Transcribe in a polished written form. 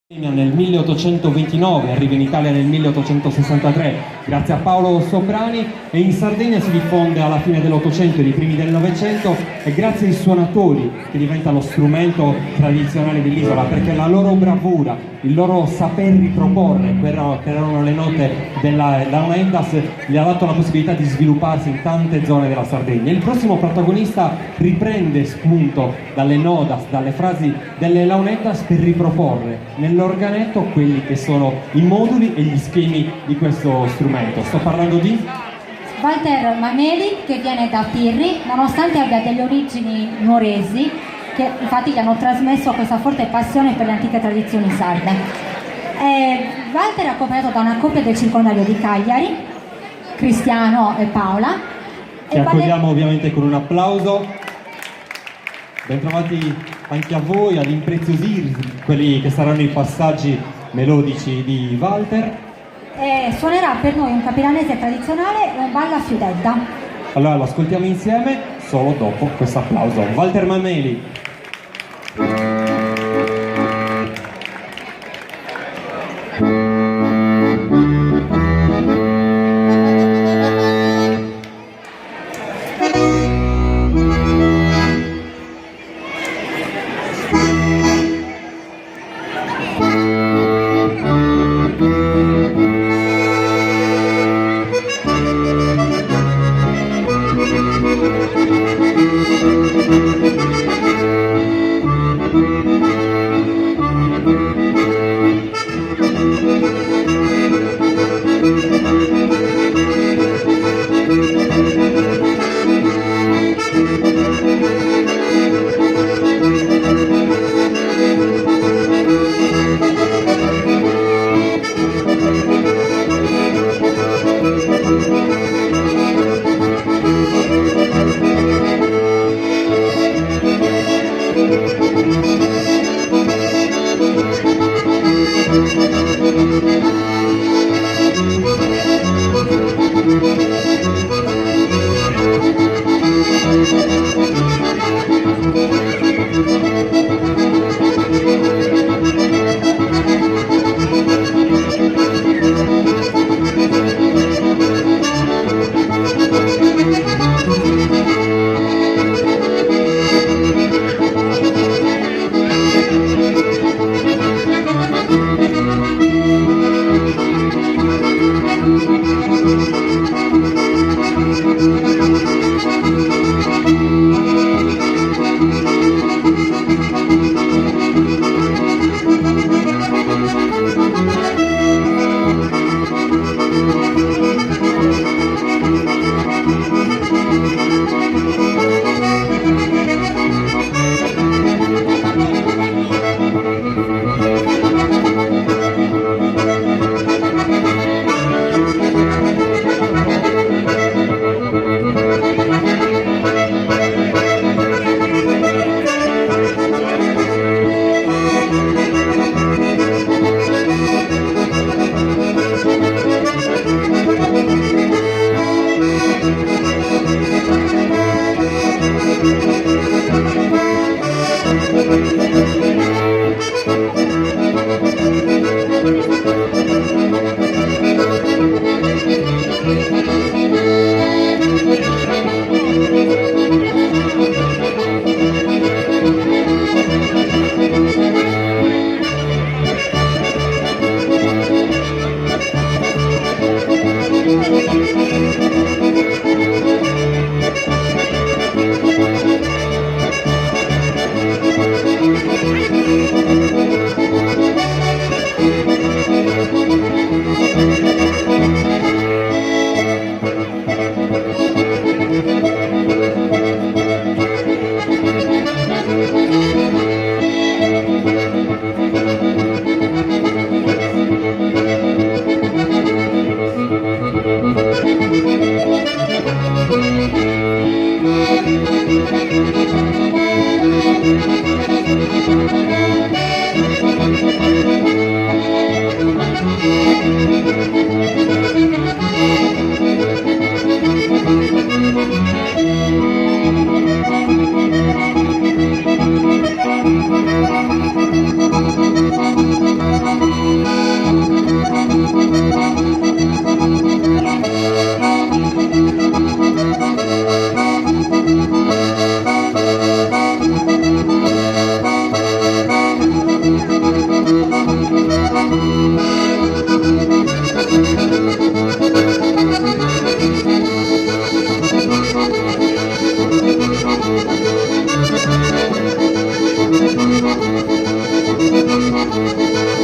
Nel 1829, arriva in Italia nel 1863 grazie a Paolo Sobrani e in Sardegna si diffonde alla fine dell'Ottocento e nei primi del Novecento e grazie ai suonatori che diventa lo strumento tradizionale dell'isola, perché la loro bravura, il loro saper riproporre, che erano le note della Launendas, gli ha dato la possibilità di svilupparsi in tante zone della Sardegna. Il prossimo protagonista riprende spunto dalle nodas, dalle frasi delle Launendas per riproporre nell'organetto quelli che sono i moduli e gli schemi di questo strumento. Sto parlando di Walter Mameli, che viene da Pirri, nonostante abbia delle origini nuoresi, che infatti gli hanno trasmesso questa forte passione per le antiche tradizioni sarde. Walter è accompagnato da una coppia del circondario di Cagliari, Cristiano e Paola. Che accogliamo ovviamente con un applauso. Bentrovati anche a voi ad impreziosire quelli che saranno i passaggi melodici di Walter. Suonerà per noi un capiranese tradizionale e un ballo a fiudedda. Allora lo ascoltiamo insieme solo dopo questo applauso. Walter Mameli. Thank